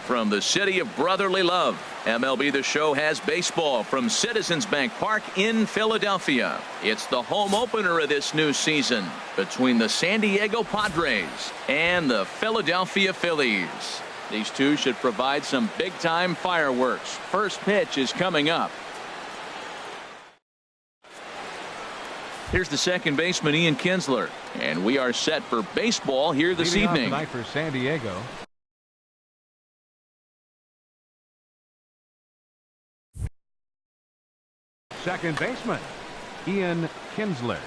From the city of brotherly love, MLB The Show has baseball from Citizens Bank Park in Philadelphia. It's the home opener of this new season between the San Diego Padres and the Philadelphia Phillies. These two should provide some big-time fireworks. First pitch is coming up. Here's the second baseman, Ian Kinsler, and we are set for baseball here this evening. Tonight for San Diego. Second baseman, Ian Kinsler.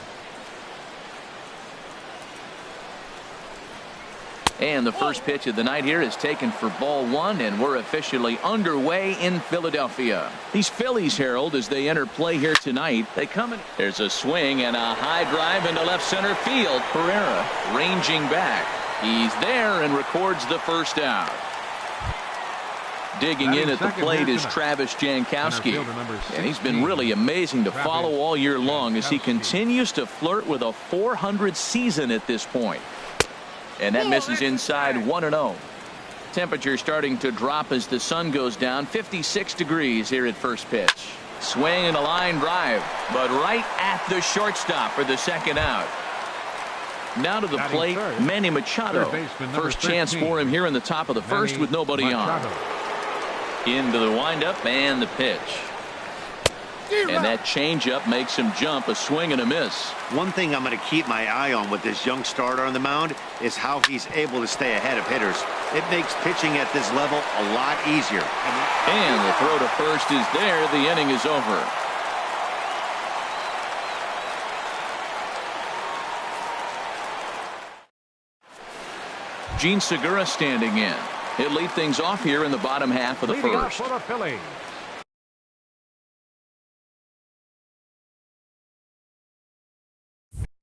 And the first pitch of the night here is taken for ball one, and we're officially underway in Philadelphia. These Phillies herald as they enter play here tonight. They come in. There's a swing and a high drive into left center field. Pereira ranging back. He's there and records the first out. Digging in at the plate is Travis Jankowski, and he's been really amazing to follow all year long as he continues to flirt with a .400 season at this point. And that misses inside 1-0. Temperature starting to drop as the sun goes down. 56 degrees here at first pitch. Swing and a line drive, but right at the shortstop for the second out. Now to the plate, Manny Machado. First chance for him here in the top of the first with nobody on. Into the windup and the pitch. And that changeup makes him jump. A swing and a miss. One thing I'm going to keep my eye on with this young starter on the mound is how he's able to stay ahead of hitters. It makes pitching at this level a lot easier. And the throw to first is there. The inning is over. Gene Segura standing in. He'll lead things off here in the bottom half of the first. For the Phillies.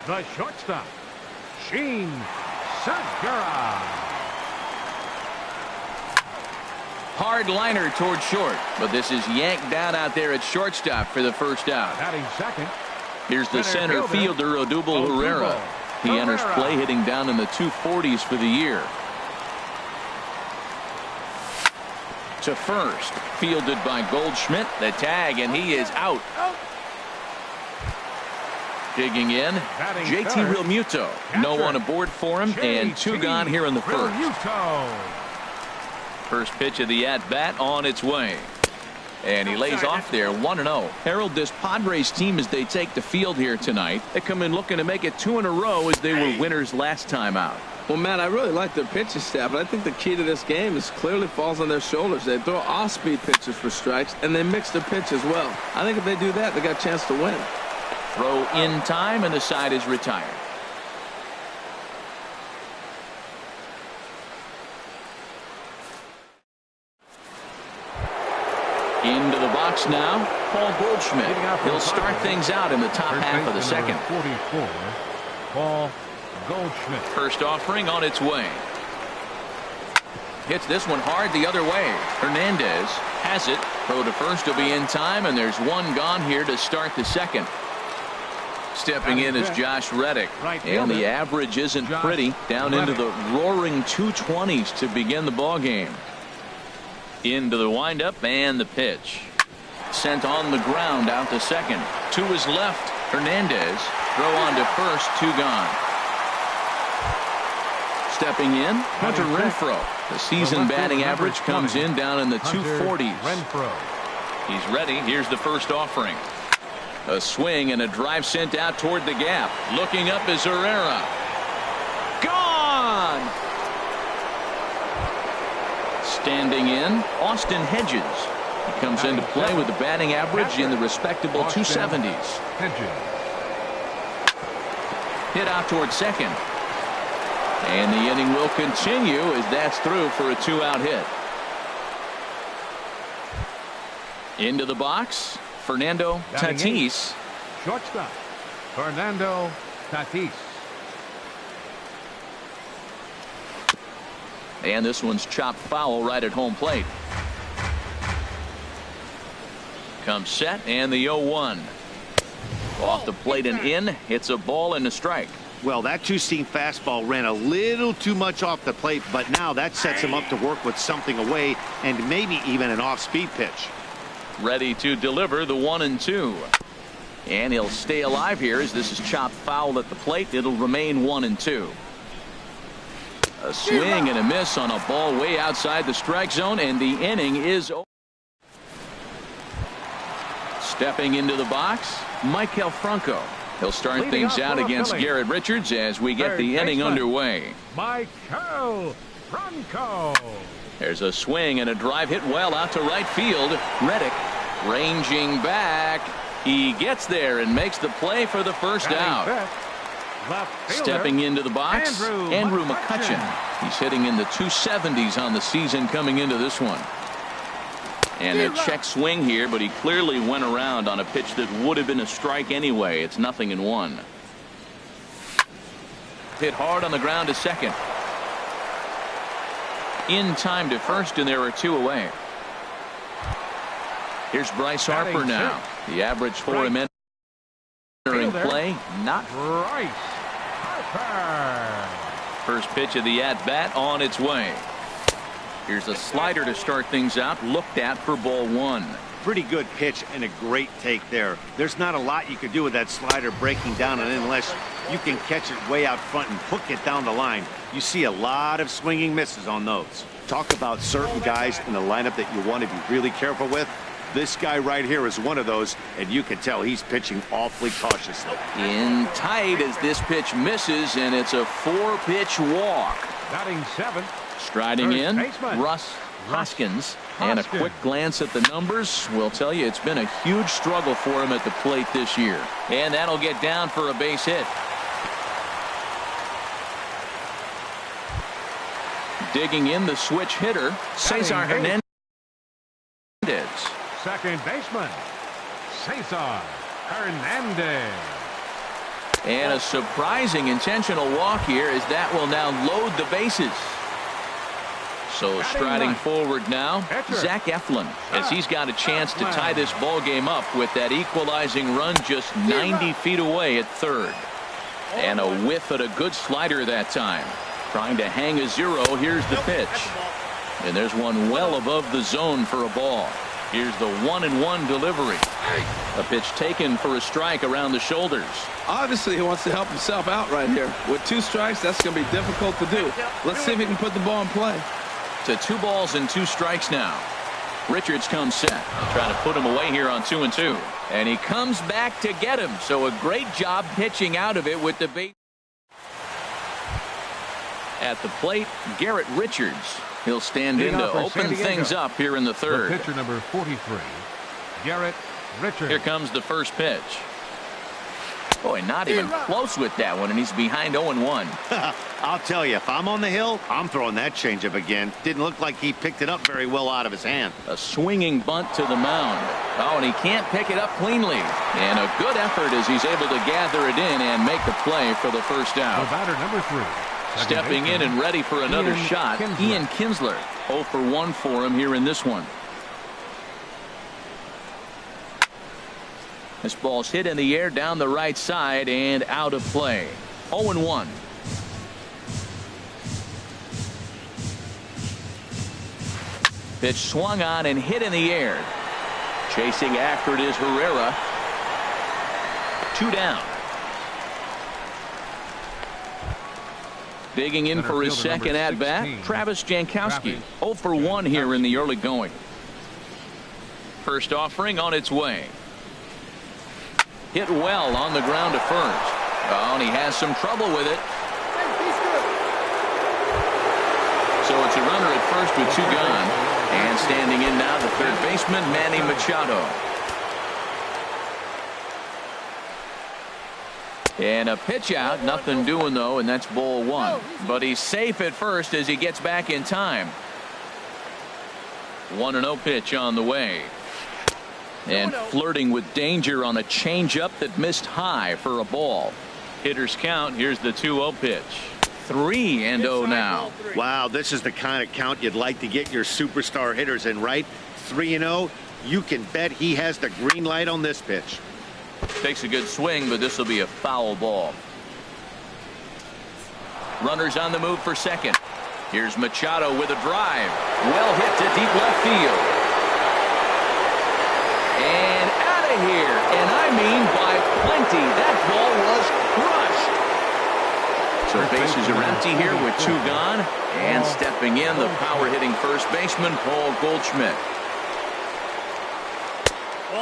The shortstop, Gene Segura. Hard liner toward short, but this is yanked down out there at shortstop for the first out. Batting second. Here's the center fielder, Odubel Herrera. He enters play hitting down in the 240s for the year. To first, fielded by Goldschmidt. The tag, and he is out. Digging in, JT Realmuto. No one aboard for him, and two gone here in the first. First pitch of the at-bat on its way. And he lays off there, 1-0. Harold, this Padres team, as they take the field here tonight, they come in looking to make it 2 in a row as they were winners last time out. Well, Matt, I really like their pitching staff, but I think the key to this game is clearly falls on their shoulders. They throw off-speed pitches for strikes, and they mix the pitch as well. I think if they do that, they got a chance to win. Throw in time, and the side is retired. Into the box now, Paul Goldschmidt. He'll start things out in the top half of the second. 44, Paul Goldschmidt. First offering on its way. Hits this one hard the other way. Hernandez has it. Throw to first will be in time, and there's one gone here to start the second. Stepping in is Josh Reddick, and the average isn't pretty, down into the roaring 220s to begin the ball game. Into the windup and the pitch. Sent on the ground out to second. To his left, Hernandez. Throw on to first, 2 gone. Stepping in, Hunter Renfroe. The season batting average comes in down in the 240s. He's ready. Here's the first offering. A swing and a drive sent out toward the gap. Looking up is Herrera. Gone! Standing in, Austin Hedges. He comes into play with the batting average in the respectable 270s. Hit out toward second. And the inning will continue as that's through for a 2-out hit. Into the box, Fernando Tatis. Shortstop, Fernando Tatis. And this one's chopped foul right at home plate. Comes set, and the 0-1. Off the plate and in. It's a ball and a strike. Well, that two-seam fastball ran a little too much off the plate, but now that sets him up to work with something away and maybe even an off-speed pitch. Ready to deliver the 1-2. And he'll stay alive here as this is chopped foul at the plate. It'll remain 1-2. A swing and a miss on a ball way outside the strike zone, and the inning is over. Stepping into the box, Maikel Franco. He'll start things out against Garrett Richards as we get the inning underway. Maikel Franco. There's a swing and a drive hit well out to right field. Reddick ranging back. He gets there and makes the play for the first out. Stepping into the box, Andrew McCutchen. He's hitting in the 270s on the season coming into this one. And a check swing here, but he clearly went around on a pitch that would have been a strike anyway. It's 0-1. Hit hard on the ground to second. In time to first, and there are two away. Here's Bryce Harper now. The average for him entering play, not. Bryce Harper. First pitch of the at-bat on its way. Here's a slider to start things out, looked at for ball one. Pretty good pitch and a great take there. There's not a lot you could do with that slider breaking down, and unless you can catch it way out front and hook it down the line, you see a lot of swinging misses on those. Talk about certain guys in the lineup that you want to be really careful with. This guy right here is one of those, and you can tell he's pitching awfully cautiously. In tight as this pitch misses, and it's a 4-pitch walk. Batting seventh. Striding in, Russ Hoskins. And a quick glance at the numbers will tell you it's been a huge struggle for him at the plate this year. And that'll get down for a base hit. Digging in the switch hitter, Cesar Hernandez. Second baseman, Cesar Hernandez. And a surprising intentional walk here as that will now load the bases. So striding forward now, Zach Eflin, as he's got a chance to tie this ball game up with that equalizing run just 90 feet away at third. And a whiff at a good slider that time. Trying to hang a zero. Here's the pitch. And there's one well above the zone for a ball. Here's the 1-1 delivery. A pitch taken for a strike around the shoulders. Obviously, he wants to help himself out right here. With 2 strikes, that's going to be difficult to do. Let's see if he can put the ball in play. To 2 balls and 2 strikes now. Richards comes set. Trying to put him away here on 2-2. And he comes back to get him. So a great job pitching out of it with the base. At the plate, Garrett Richards. He'll stand in to open things up here in the third. The pitcher number 43, Garrett Richards. Here comes the first pitch. Boy, not even close with that one, and he's behind 0-1. I'll tell you, if I'm on the hill, I'm throwing that changeup again. Didn't look like he picked it up very well out of his hand. A swinging bunt to the mound. Oh, and he can't pick it up cleanly. And a good effort as he's able to gather it in and make the play for the first out. The batter number 3. Stepping in and ready for another shot, Ian Kinsler. 0 for 1 for him here in this one. This ball's hit in the air down the right side and out of play. 0-1. Pitch swung on and hit in the air. Chasing after it is Herrera. 2 down. Digging in for his second at-bat, Travis Jankowski. 0 for 1 here in the early going. First offering on its way. Hit well on the ground to first. Oh, and he has some trouble with it. So it's a runner at first with 2 gone. And standing in now, the third baseman, Manny Machado. And a pitch out, nothing doing though, and that's ball 1. But he's safe at first as he gets back in time. 1-0 pitch on the way. And flirting with danger on a changeup that missed high for a ball. Hitters count. Here's the 2-0 pitch. 3-0 now. Wow, this is the kind of count you'd like to get your superstar hitters in, right? 3-0. You can bet he has the green light on this pitch. Takes a good swing, but this will be a foul ball. Runners on the move for second. Here's Machado with a drive. Well hit to deep left field. And out of here. And I mean by plenty. That ball was crushed. So bases are empty here with 2 gone. And stepping in, the power-hitting first baseman, Paul Goldschmidt.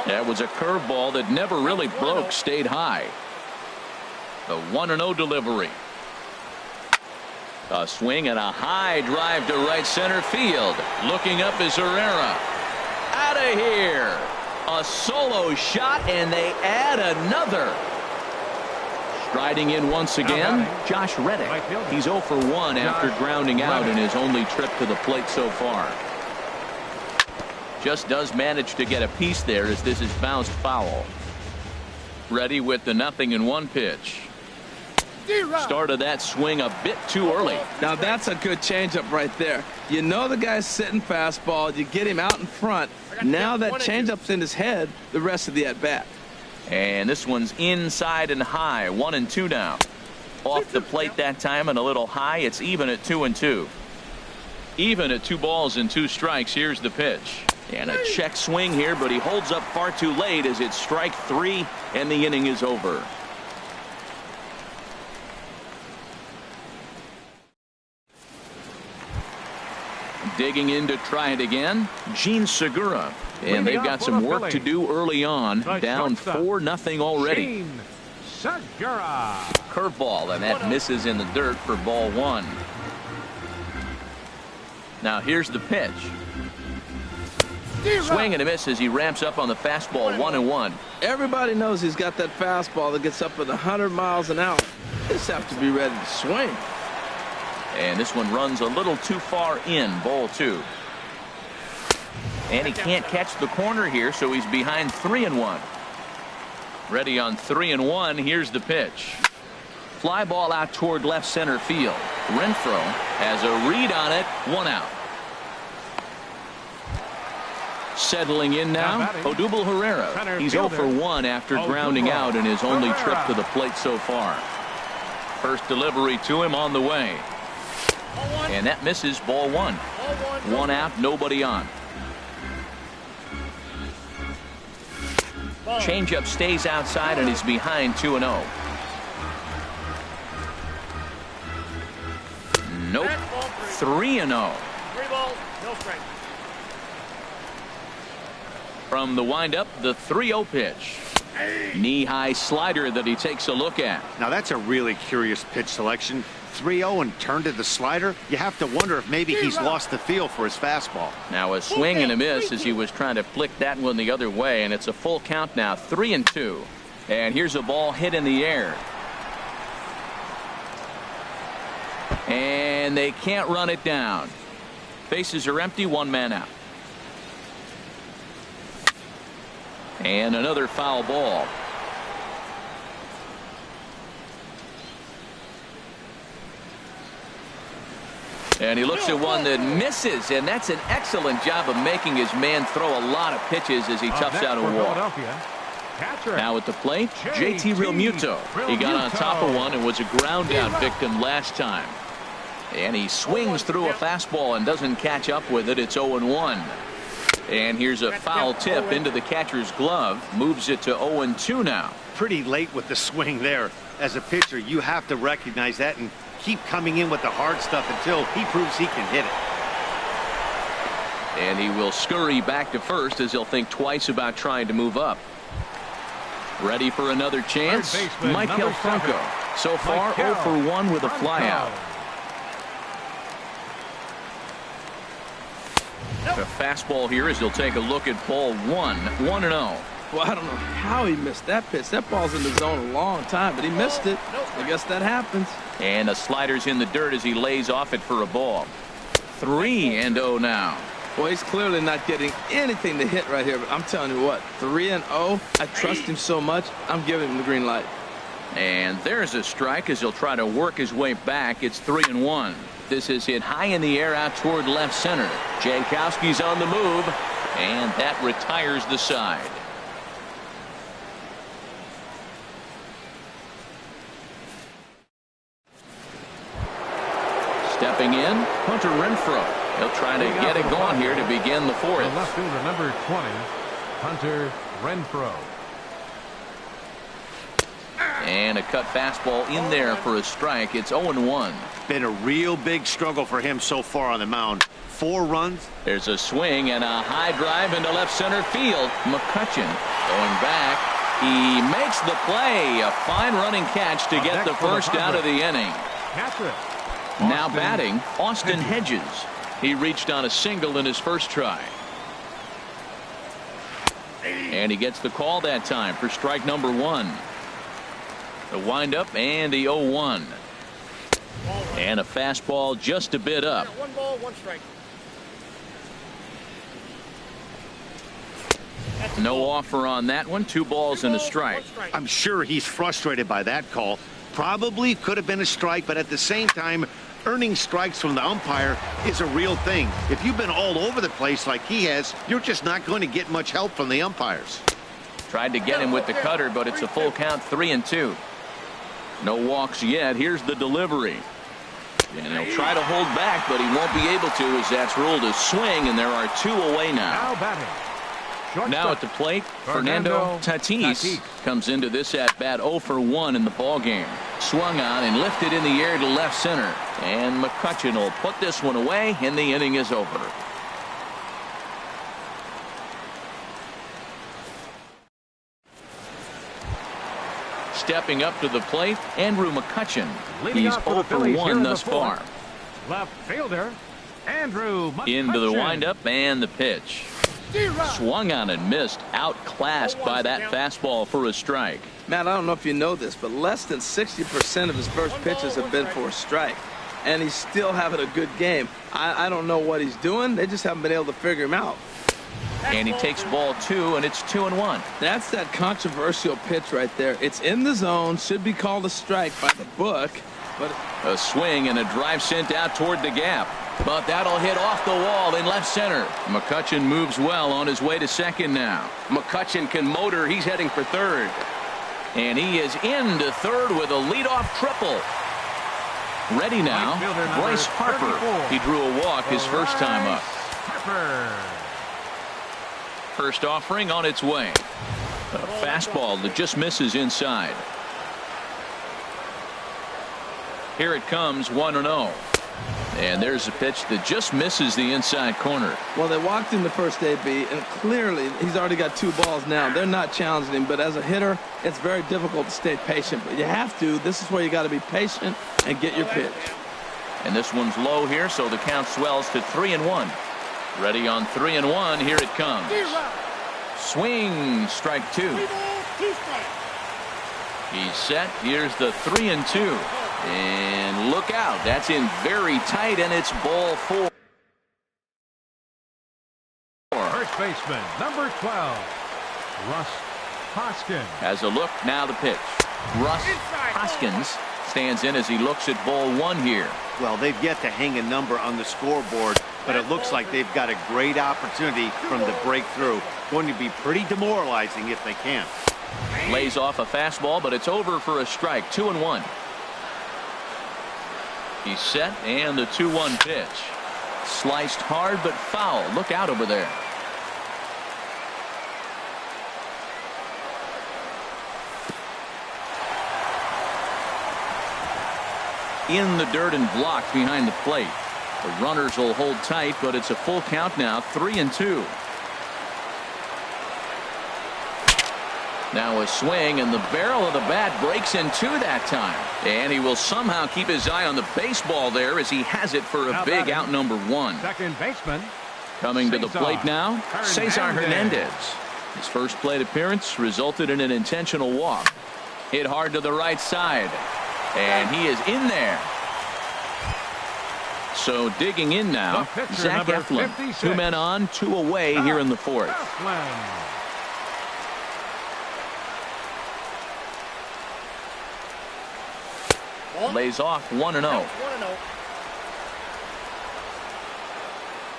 That was a curveball that never really broke, stayed high. The 1-0 delivery. A swing and a high drive to right center field. Looking up is Herrera. Out of here. A solo shot, and they add another. Striding in once again, Josh Reddick. He's 0 for 1 after grounding out in his only trip to the plate so far. Just does manage to get a piece there as this is bounced foul. Ready with the 0-1 pitch. Started that swing a bit too early. Now that's a good changeup right there. You know the guy's sitting fastball. You get him out in front. Now that changeup's in his head the rest of the at-bat. And this one's inside and high. 1-2 now. Off the plate that time and a little high. It's even at 2-2. Even at 2 balls and 2 strikes. Here's the pitch. And a check swing here, but he holds up far too late as it's strike 3 and the inning is over. Digging in to try it again, Gene Segura. And they've got some work to do early on. Down 4-0 already. Segura. Curveball, and that misses in the dirt for ball 1. Now here's the pitch. Swing and a miss as he ramps up on the fastball. 1-1. Everybody knows he's got that fastball that gets up at 100 miles an hour. Just have to be ready to swing. And this one runs a little too far in. Ball 2. And he can't catch the corner here, so he's behind 3-1. Ready on 3-1. Here's the pitch. Fly ball out toward left center field. Renfroe has a read on it. 1 out. Settling in now, Odubel Herrera. He's 0 for 1 after grounding out in his only trip to the plate so far. First delivery to him on the way. And that misses. Ball 1. 1 out, nobody on. Changeup stays outside and is behind 2-0. Nope. 3-0. 3 balls, no strike. From the windup, the 3-0 pitch. Knee-high slider that he takes a look at. Now that's a really curious pitch selection. 3-0 and turned to the slider. You have to wonder if maybe he's lost the feel for his fastball. Now a swing and a miss as he was trying to flick that one the other way, and it's a full count now. 3-2. And here's a ball hit in the air. And they can't run it down. Bases are empty. 1 man out. And another foul ball. And he looks at one that misses, and that's an excellent job of making his man throw a lot of pitches as he toughs out a walk. Now at the plate, JT Realmuto. He got on top of one and was a ground out victim last time. And he swings through a fastball and doesn't catch up with it. It's 0-1. And here's a foul tip into the catcher's glove. Moves it to 0-2 now. Pretty late with the swing there. As a pitcher, you have to recognize that and keep coming in with the hard stuff until he proves he can hit it. And he will scurry back to first as he'll think twice about trying to move up. Ready for another chance? Michael Franco. So far 0 for 1 with a flyout. The fastball here as he'll take a look at ball 1. 1-0. Well, I don't know how he missed that pitch. That ball's in the zone a long time, but he missed it. I guess that happens. And the slider's in the dirt as he lays off it for a ball. 3-0 now. Well, he's clearly not getting anything to hit right here, but I'm telling you what, 3-0. I trust him so much, I'm giving him the green light. And there's a strike as he'll try to work his way back. It's 3-1. This is hit high in the air out toward left center. Jankowski's on the move, and that retires the side. Stepping in, Hunter Renfroe. He'll try to get it going here to begin the fourth. The left fielder, number 20, Hunter Renfroe. And a cut fastball in there for a strike. It's 0-1. Been a real big struggle for him so far on the mound. 4 runs. There's a swing and a high drive into left center field. McCutchen going back. He makes the play. A fine running catch to get the first out of the inning. Now batting, Austin Hedges. He reached on a single in his first try. And he gets the call that time for strike number 1. The windup and the 0-1. And a fastball just a bit up. 1 ball, 1 strike. No offer on that one. 2 balls and a strike. I'm sure he's frustrated by that call. Probably could have been a strike, but at the same time, earning strikes from the umpire is a real thing. If you've been all over the place like he has, you're just not going to get much help from the umpires. Tried to get him with the cutter, but it's a full count, 3-2. No walks yet. Here's the delivery. And he'll try to hold back, but he won't be able to, as that's ruled a swing, and there are 2 away now. Now at the plate, Fernando Tatis comes into this at-bat 0 for 1 in the ballgame. Swung on and lifted in the air to left center. And McCutchen will put this one away, and the inning is over. Stepping up to the plate, Andrew McCutchen. He's 0 for 1 thus far. Left fielder, Andrew McCutchen. Into the windup and the pitch. Swung on and missed. Outclassed by that fastball for a strike. Matt, I don't know if you know this, but less than 60% of his first pitches have been for a strike. And he's still having a good game. I don't know what he's doing. They just haven't been able to figure him out. And he takes ball 2, and it's 2-1. That's that controversial pitch right there. It's in the zone, should be called a strike by the book. But a swing and a drive sent out toward the gap. But that'll hit off the wall in left center. McCutchen moves well on his way to second now. McCutchen can motor. He's heading for third. And he is into third with a leadoff triple. Ready now, Bryce Harper. He drew a walk his first time up. First offering on its way. A fastball that just misses inside. Here it comes, 1-0. And there's a pitch that just misses the inside corner. Well, they walked in the first AB, and clearly he's already got 2 balls now. They're not challenging him, but as a hitter, it's very difficult to stay patient. But you have to. This is where you got to be patient and get your pitch. And this one's low here, so the count swells to 3-1. Ready on 3-1. Here it comes. Swing, strike 2. He's set. Here's the 3-2. And look out. That's in very tight, and it's ball 4. First baseman, number 12, Russ Hoskins. Has a look. Now the pitch. Russ Hoskins stands in as he looks at ball 1 here. Well, they've yet to hang a number on the scoreboard, but it looks like they've got a great opportunity from the breakthrough. Going to be pretty demoralizing if they can. Lays off a fastball, but it's over for a strike. 2-1. He's set, and the 2-1 pitch. Sliced hard, but foul. Look out over there. In the dirt and blocked behind the plate. The runners will hold tight, but it's a full count now, 3-2. Now a swing, and the barrel of the bat breaks in 2 that time. And he will somehow keep his eye on the baseball there as he has it for a big out number 1. Second baseman. Coming to the plate now, Cesar Hernandez. His first plate appearance resulted in an intentional walk. Hit hard to the right side. And he is in there. So digging in now, Zach Eflin. 2 men on, 2 away here in the 4th. Lays off 1-0.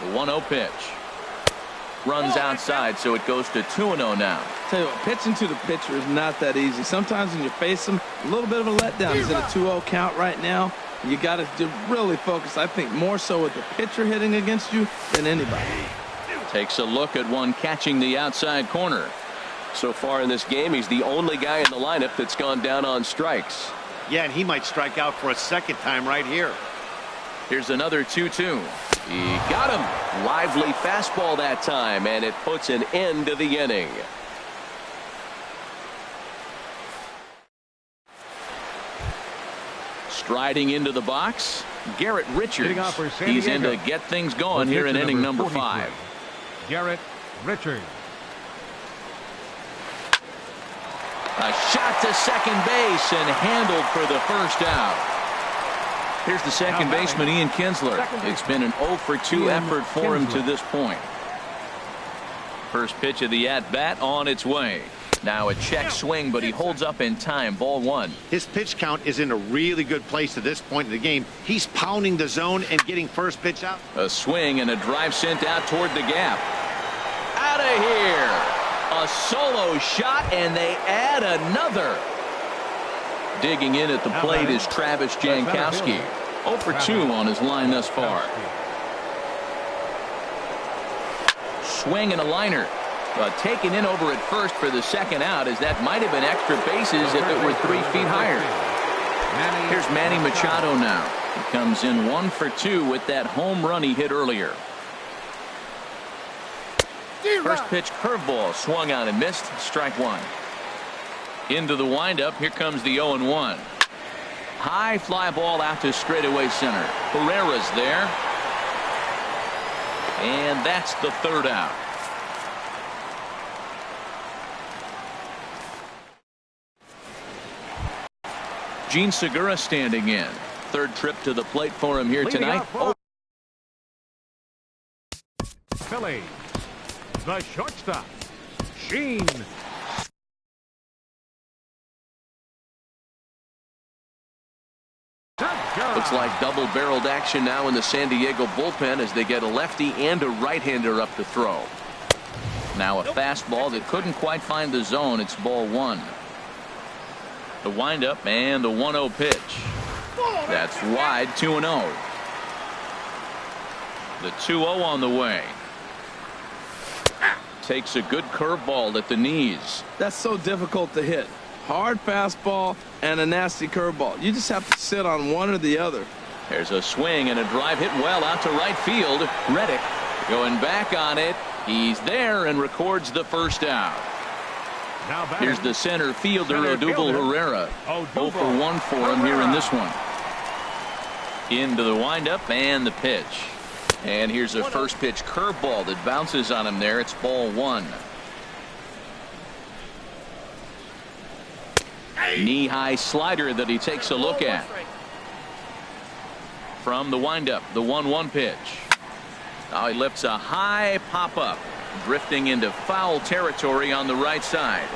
The 1-0 pitch. Runs outside, so it goes to 2-0 now. Tell you what, pitching to the pitcher is not that easy. Sometimes when you face him, a little bit of a letdown. He's in a 2-0 count right now. You got to really focus, I think, more so with the pitcher hitting against you than anybody. Takes a look at one catching the outside corner. So far in this game, he's the only guy in the lineup that's gone down on strikes. Yeah, and he might strike out for a second time right here. Here's another 2-2. He got him. Lively fastball that time, and it puts an end to the inning. Striding into the box, Garrett Richards. He's in to get things going here in inning number 5. Garrett Richards. A shot to second base and handled for the first out. Here's the second baseman, Ian Kinsler. It's been an 0 for 2 effort for him to this point. First pitch of the at-bat on its way. Now a check swing, but he holds up in time. Ball 1. His pitch count is in a really good place at this point in the game. He's pounding the zone and getting first pitch out. A swing and a drive sent out toward the gap. Out of here. A solo shot, and they add another. Digging in at the plate is Travis Jankowski. 0 for 2 on his line thus far. Swing and a liner. Taken in over at first for the second out, as that might have been extra bases if it were 3 feet higher. Here's Manny Machado now. He comes in 1 for 2 with that home run he hit earlier. First pitch curveball swung on and missed. Strike 1. Into the windup. Here comes the 0-1. High fly ball out to straightaway center. Herrera's there. And that's the third out. Gene Segura standing in. Third trip to the plate for him here tonight. Philly, the shortstop, Gene. Looks like double-barreled action now in the San Diego bullpen as they get a lefty and a right-hander up to throw. Now a fastball that couldn't quite find the zone. It's ball 1. The windup and the 1-0 pitch. That's wide. 2-0. The 2-0 on the way. Takes a good curveball at the knees. That's so difficult to hit. Hard fastball and a nasty curveball. You just have to sit on one or the other. There's a swing and a drive hit well out to right field. Reddick going back on it. He's there and records the first out. Here's the center fielder, Odubel Herrera. 0 for 1 for him here in this one. Into the windup and the pitch. And here's a first pitch curveball that bounces on him there. It's ball 1. Knee-high slider that he takes a look at. From the windup, the 1-1 pitch. Now he lifts a high pop-up, drifting into foul territory on the right side.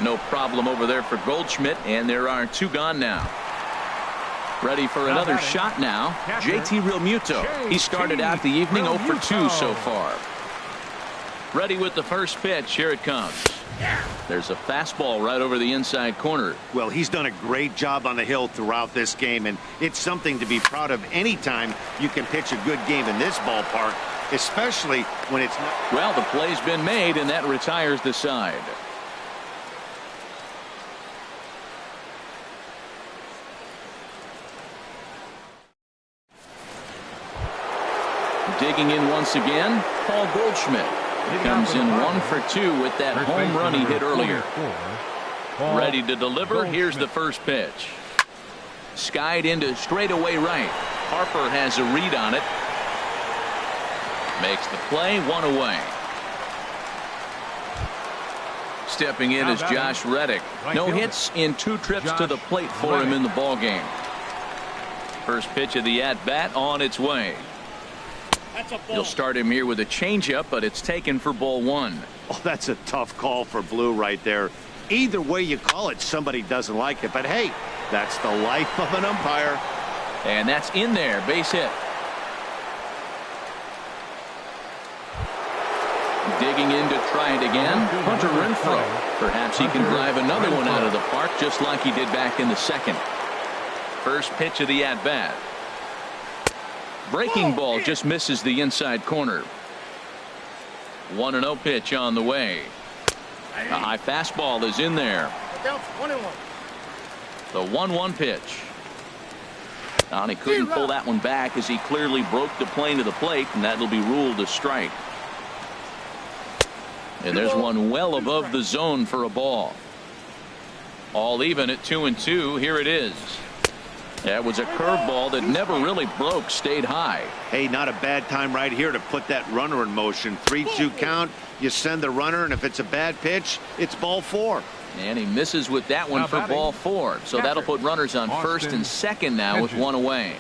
No problem over there for Goldschmidt, and there are 2 gone now. Ready for another shot now. JT Realmuto. He started out the evening 0 for 2 so far. Ready with the first pitch. Here it comes. There's a fastball right over the inside corner. Well, he's done a great job on the hill throughout this game, and it's something to be proud of anytime you can pitch a good game in this ballpark, especially when it's not. Well, the play's been made, and that retires the side. Digging in once again, Paul Goldschmidt. He comes in 1 for 2 with that home run he hit earlier. Ready to deliver. Here's the first pitch. Skied into straightaway right. Harper has a read on it. Makes the play. 1 away. Stepping in is Josh Reddick. No hits in 2 trips to the plate for him in the ballgame. First pitch of the at-bat on its way. He'll start him here with a changeup, but it's taken for ball 1. Oh, that's a tough call for Blue right there. Either way you call it, somebody doesn't like it. But hey, that's the life of an umpire. And that's in there. Base hit. Digging in to try it again. Hunter Renfroe. Perhaps he can drive another one out of the park just like he did back in the second. First pitch of the at-bat. Breaking ball just misses the inside corner. 1-0 pitch on the way. A high fastball is in there. The 1-1 pitch. And he couldn't pull that one back as he clearly broke the plane to the plate, and that'll be ruled a strike. And there's one well above the zone for a ball. All even at 2-2. Here it is. That was a curveball that never really broke, stayed high. Hey, not a bad time right here to put that runner in motion. 3-2 count. You send the runner, and if it's a bad pitch, it's ball 4. And he misses with that one for ball 4. So that'll put runners on first and second now with one away.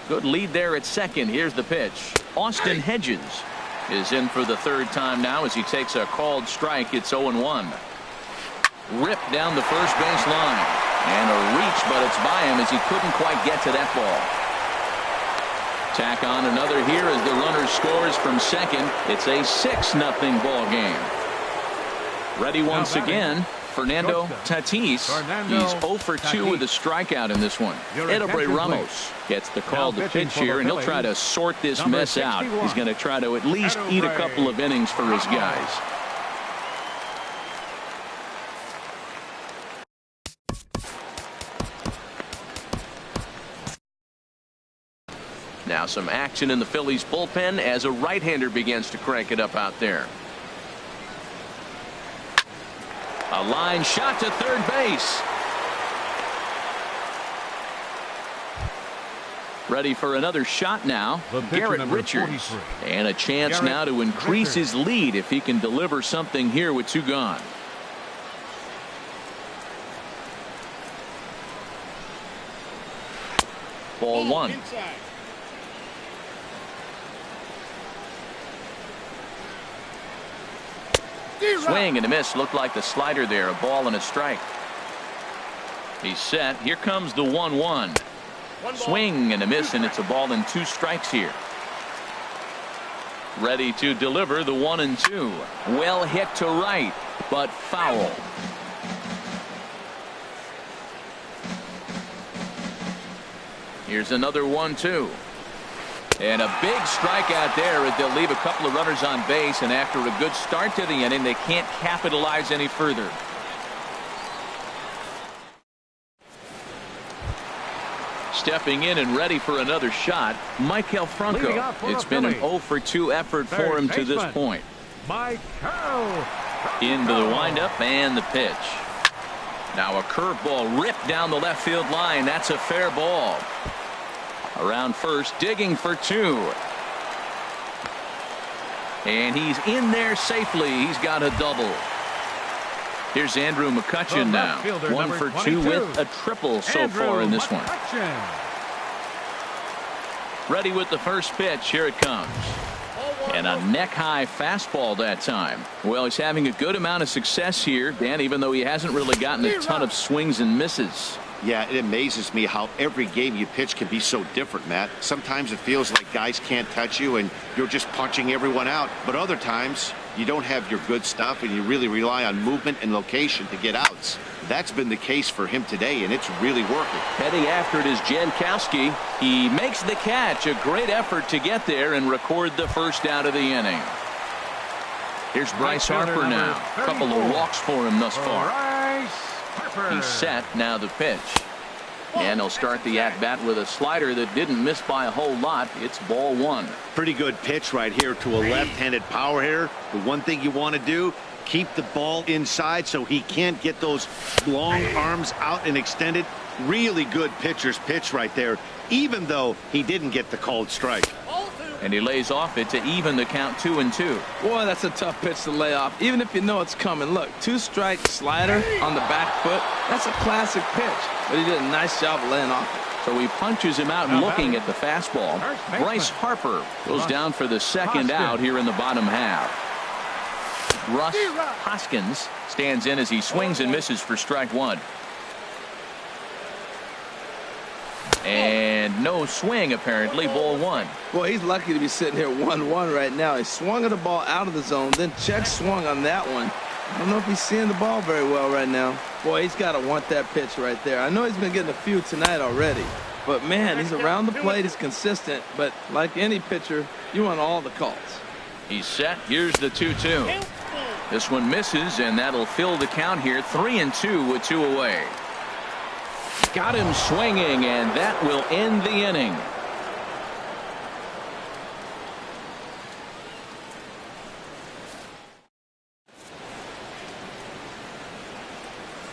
Good lead there at second. Here's the pitch. Austin Hedges is in for the third time now as he takes a called strike. It's 0-1. Ripped down the first base line. And a reach, but it's by him as he couldn't quite get to that ball. Tack on another here as the runner scores from second. It's a 6-0 ball game. Ready once again, Fernando Tatis. He's 0 for 2 with a strikeout in this one. Edobre Ramos gets the call to pitch here, and he'll try to sort this mess out. He's going to try to at least eat a couple of innings for his guys. Now some action in the Phillies bullpen as a right-hander begins to crank it up out there. A line shot to third base. Ready for another shot now. Garrett Richards. 43. And a chance now to increase his lead if he can deliver something here with 2 gone. Ball 1. Swing and a miss. Looked like the slider there. A ball and a strike. He's set. Here comes the 1-1. Swing and a miss, and it's a ball and 2 strikes here. Ready to deliver the 1-2. Well hit to right, but foul. Here's another 1-2. And a big strikeout there as they'll leave a couple of runners on base, and after a good start to the inning, they can't capitalize any further. Stepping in and ready for another shot, Maikel Franco. It's been an 0 for 2 effort for him to this point. Into the windup and the pitch. Now a curveball ripped down the left field line. That's a fair ball. Around first, digging for 2. And he's in there safely. He's got a double. Here's Andrew McCutchen now. 1 for 2 with a triple so far in this one. Ready with the first pitch. Here it comes. And a neck-high fastball that time. Well, he's having a good amount of success here, Dan, even though he hasn't really gotten a ton of swings and misses. Yeah, it amazes me how every game you pitch can be so different, Matt. Sometimes it feels like guys can't touch you and you're just punching everyone out. But other times, you don't have your good stuff and you really rely on movement and location to get outs. That's been the case for him today, and it's really working. Heading after it is Jankowski. He makes the catch. A great effort to get there and record the first out of the inning. Here's Bryce Harper now. A couple of walks for him thus far. He's set. Now the pitch. And he'll start the at-bat with a slider that didn't miss by a whole lot. It's ball 1. Pretty good pitch right here to a left-handed power hitter. The one thing you want to do, keep the ball inside so he can't get those long arms out and extended. Really good pitcher's pitch right there, even though he didn't get the called strike. And he lays off it to even the count 2-2. Boy, that's a tough pitch to lay off, even if you know it's coming. Look, 2-strike slider on the back foot. That's a classic pitch, but he did a nice job of laying off it. So he punches him out looking at the fastball. Bryce Harper goes down for the second out here in the bottom half. Russ Hoskins stands in as he swings and misses for strike 1. And no swing, apparently. Ball 1. Boy, he's lucky to be sitting here 1-1 right now. He swung at the ball out of the zone, then check swung on that one, I don't know if he's seeing the ball very well right now. Boy, he's got to want that pitch right there. I know he's been getting a few tonight already. But, man, he's around the plate. He's consistent. But like any pitcher, you want all the calls. He's set. Here's the 2-2. This one misses, and that'll fill the count here. 3-2 with 2 away. Got him swinging, and that will end the inning.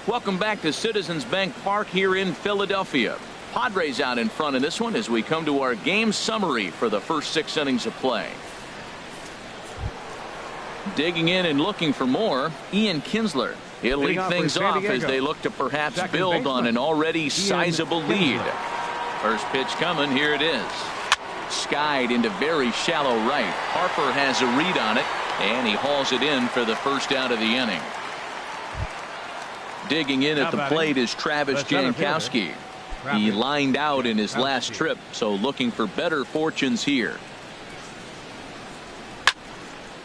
Welcome back to Citizens Bank Park here in Philadelphia. Padres out in front of this one as we come to our game summary for the first 6 innings of play. Digging in and looking for more, Ian Kinsler. He'll lead things off as they look to perhaps build on an already sizable lead. First pitch coming. Here it is. Skied into very shallow right. Harper has a read on it, and he hauls it in for the first out of the inning. Digging in at the plate is Travis Jankowski. He lined out in his last trip, so looking for better fortunes here.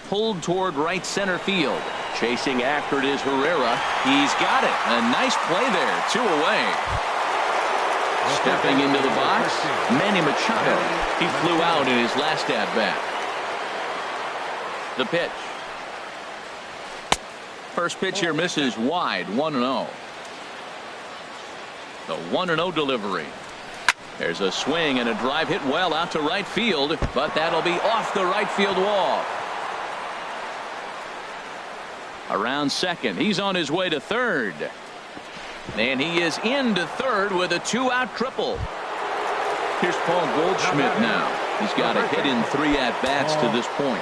Pulled toward right center field. Chasing after it is Herrera. He's got it. A nice play there. 2 away. Stepping into the box, Manny Machado. He flew out in his last at-bat. The pitch. First pitch here misses wide. 1-0. The 1-0 delivery. There's a swing and a drive hit well out to right field, but that'll be off the right field wall. Around second. He's on his way to third. And he is into third with a 2-out triple. Here's Paul Goldschmidt now. He's got a hit in 3 at-bats to this point.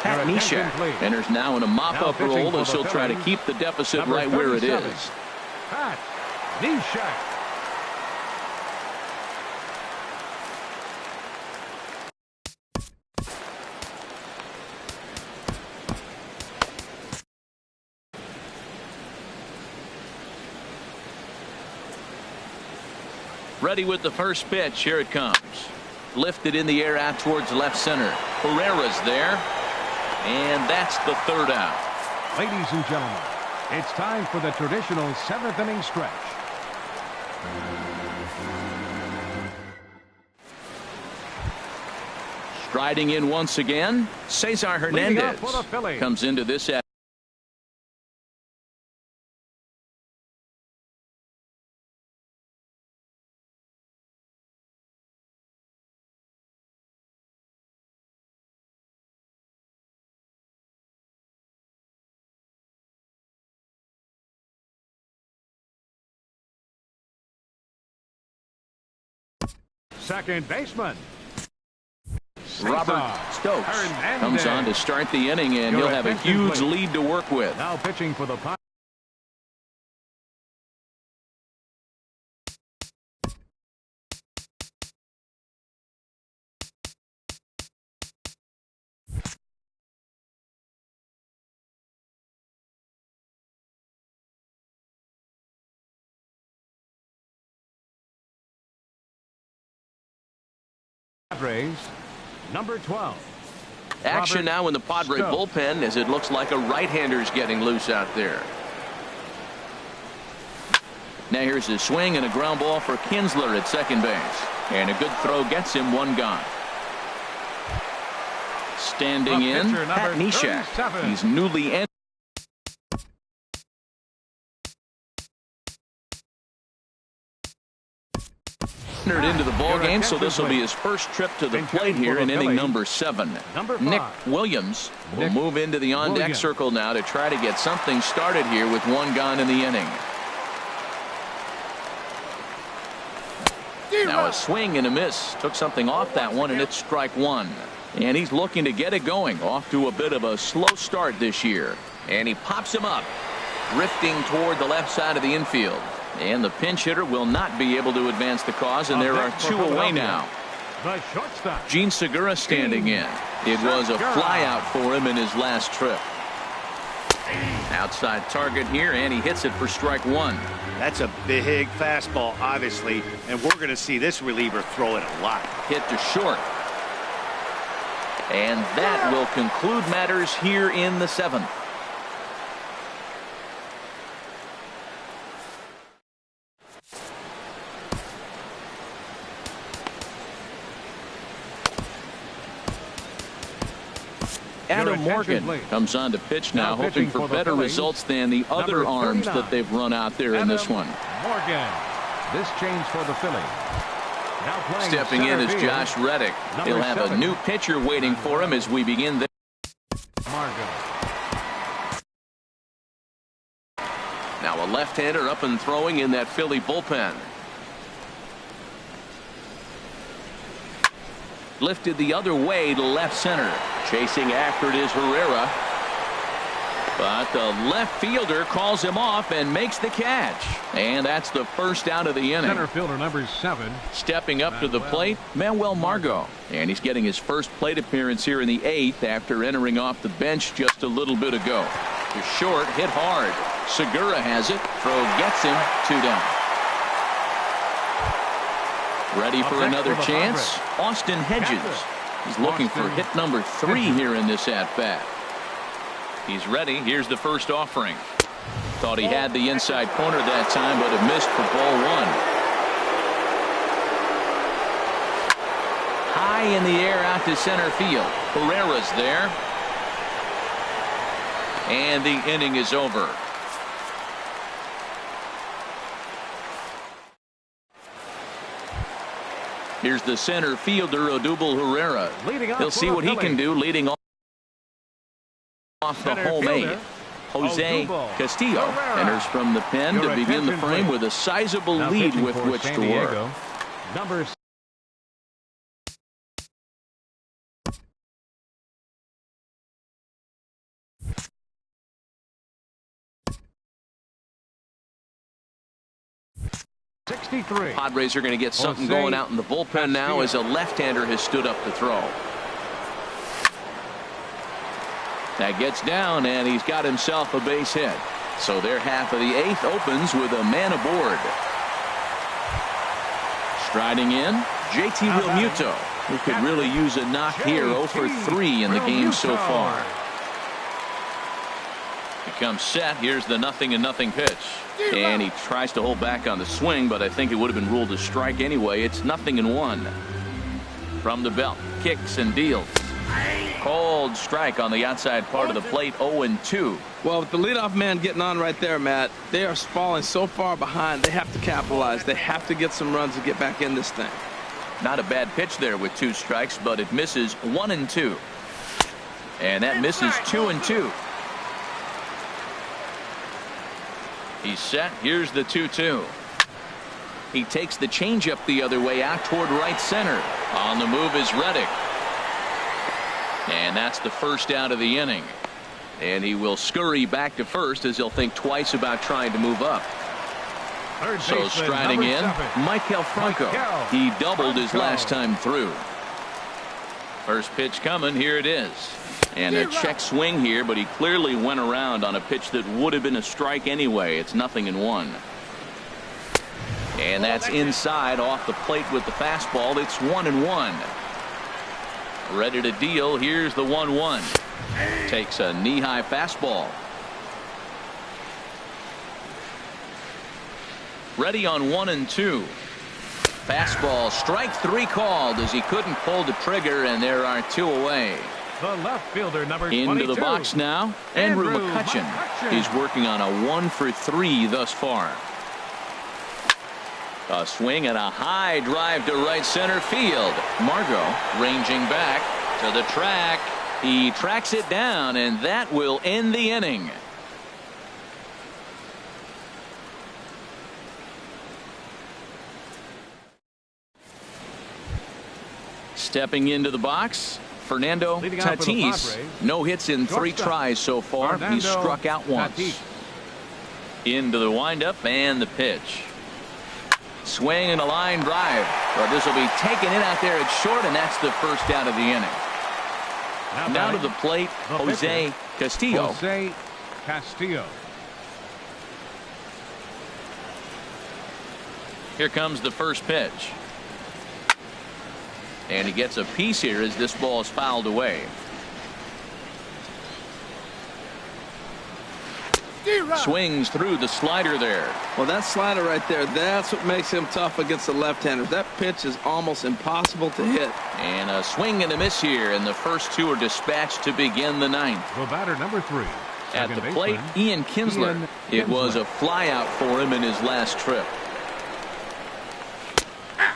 Pat Neshek enters now in a mop-up role as he'll try to keep the deficit right where it is. Pat Neshek. Ready with the first pitch. Here it comes. Lifted in the air out towards left center. Herrera's there. And that's the 3rd out. Ladies and gentlemen, it's time for the traditional 7th inning stretch. Striding in once again, Cesar Hernandez comes into this at. Second baseman Robert Stokes comes on to start the inning, and he'll have a huge lead to work with. Now pitching for the Padres, number 12. Action now in the Padre bullpen as it looks like a right-hander's getting loose out there. Now here's a swing and a ground ball for Kinsler at second base. And a good throw gets him 1 gone. Standing in, Pat Neshek. He's newly entered. Into the ball game, so this will be his first trip to the plate here in inning number 7. Nick Williams will move into the on-deck circle now to try to get something started here with 1 gone in the inning. Now a swing and a miss. Took something off that one, and it's strike 1. And he's looking to get it going. Off to a bit of a slow start this year. And he pops him up, drifting toward the left side of the infield. And the pinch hitter will not be able to advance the cause, and there are 2 away now. Gene Segura standing in. It was a flyout for him in his last trip. Outside target here, and he hits it for strike 1. That's a big fastball, obviously, and we're going to see this reliever throw it a lot. Hit to short. And that will conclude matters here in the 7th. Adam Morgan comes on to pitch now, hoping for better results than the other arms that they've run out there in this one. Morgan. This change for the Phillies. Stepping in is Josh Reddick. He'll have a new pitcher waiting for him as we begin this. Now a left-hander up and throwing in that Philly bullpen. Lifted the other way to left center. Chasing after it is Herrera. But the left fielder calls him off and makes the catch. And that's the first out of the inning. Center fielder number 7. Stepping up to the plate, Manuel Margot. And he's getting his first plate appearance here in the 8th after entering off the bench just a little bit ago. He's short, hit hard. Segura has it. Throw gets him. 2 down. Ready for another chance. Austin Hedges. He's looking for hit number 3 here in this at-bat. He's ready. Here's the first offering. Thought he had the inside corner that time, but it missed for ball 1. High in the air out to center field. Herrera's there. And the inning is over. Here's the center fielder, Odubel Herrera. He'll see what he can do leading off the home 8. Jose Castillo enters from the pen to begin the frame with a sizable lead with which to work. Number 63. Padres are going to get something going out in the bullpen now as a left-hander has stood up to throw. That gets down, and he's got himself a base hit. So their half of the 8th opens with a man aboard. Striding in, JT Realmuto, who could really use a knock here. 0 for 3 in the game so far. He comes set. Here's the 0-0 pitch. And he tries to hold back on the swing, but I think it would have been ruled a strike anyway. It's 0-1. From the belt, kicks and deals. Cold strike on the outside part of the plate. 0-2. Well, with the leadoff man getting on right there, Matt, they are falling so far behind. They have to capitalize. They have to get some runs to get back in this thing. Not a bad pitch there with 2 strikes, but it misses 1-2. And that misses 2-2. He's set. Here's the 2-2. He takes the changeup the other way out toward right center. On the move is Reddick. And that's the first out of the inning. And he will scurry back to first as he'll think twice about trying to move up. So striding in, Maikel Franco. He doubled his last time through. First pitch coming. Here it is. And a check swing here, but he clearly went around on a pitch that would have been a strike anyway. It's 0-1. And that's inside off the plate with the fastball. It's 1-1. Ready to deal. Here's the 1-1. Takes a knee-high fastball. Ready on 1-2. Fastball, strike 3 called as he couldn't pull the trigger, and there are 2 away. The left fielder number 22. Into the box now, Andrew McCutchen. He's working on a 1 for 3 thus far. A swing and a high drive to right center field. Margot ranging back to the track. He tracks it down, and that will end the inning. Stepping into the box, Fernando Tatis. No hits in 3 tries so far. He's struck out once. Into the windup and the pitch. Swing and a line drive. Well, this will be taken in out there at short, and that's the first out of the inning. Now to the plate, Jose Castillo. Jose Castillo. Here comes the first pitch. And he gets a piece here as this ball is fouled away. Swings through the slider there. Well, that slider right there, that's what makes him tough against the left-handers. That pitch is almost impossible to hit. And a swing and a miss here, and the first two are dispatched to begin the ninth. The batter, number 3. At the plate, Ian Kinsler. It was a flyout for him in his last trip.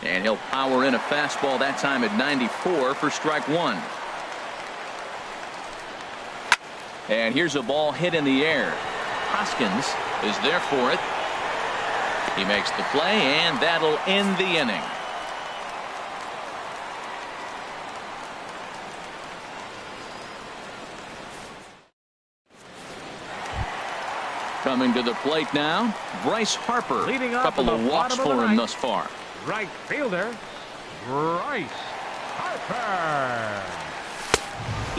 And he'll power in a fastball that time at 94 for strike one. And here's a ball hit in the air. Hoskins is there for it. He makes the play, and that'll end the inning. Coming to the plate now, Bryce Harper. Leading off couple of walks for him thus far. Right fielder, Bryce Harper.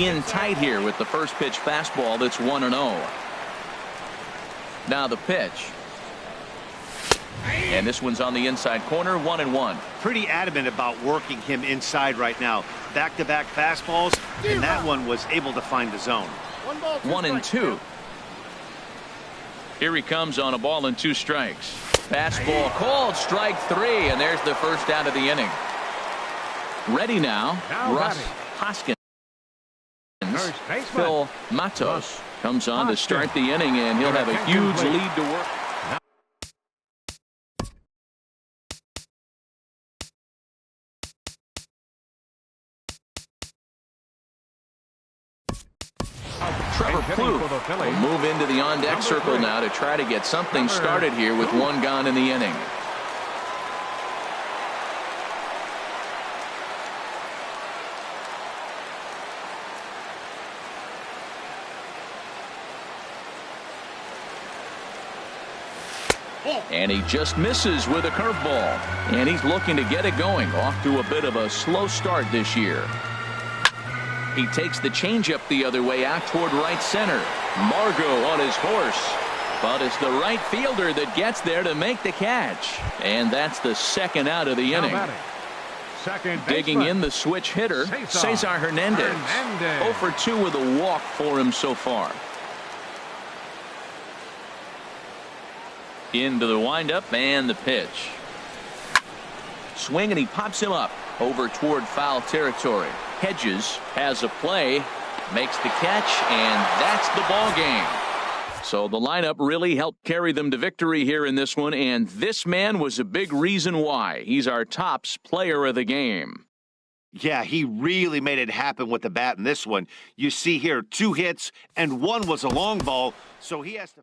In tight here with the first pitch fastball that's 1-0. Now the pitch. And this one's on the inside corner, 1-1. Pretty adamant about working him inside right now. Back-to-back fastballs, and that one was able to find the zone. 1-2. Here he comes on a ball and 2 strikes. Fastball called, strike 3, and there's the first out of the inning. Ready now, Russ Hoskins. Phil Matos comes on to start the inning, and he'll have a huge lead to work. Trevor Plouffe will move into the on-deck circle now to try to get something started here with 1 gone in the inning. And he just misses with a curveball. And he's looking to get it going. Off to a bit of a slow start this year. He takes the changeup the other way out toward right center. Margot on his horse. But it's the right fielder that gets there to make the catch. And that's the second out of the inning. Digging in the switch hitter, Cesar Hernandez. 0 for 2 with a walk for him so far. Into the windup and the pitch. Swing, and he pops him up over toward foul territory. Hedges has a play, makes the catch, and that's the ball game. So the lineup really helped carry them to victory here in this one, and this man was a big reason why. He's our tops player of the game. Yeah, he really made it happen with the bat in this one. You see here 2 hits, and 1 was a long ball, so he has to...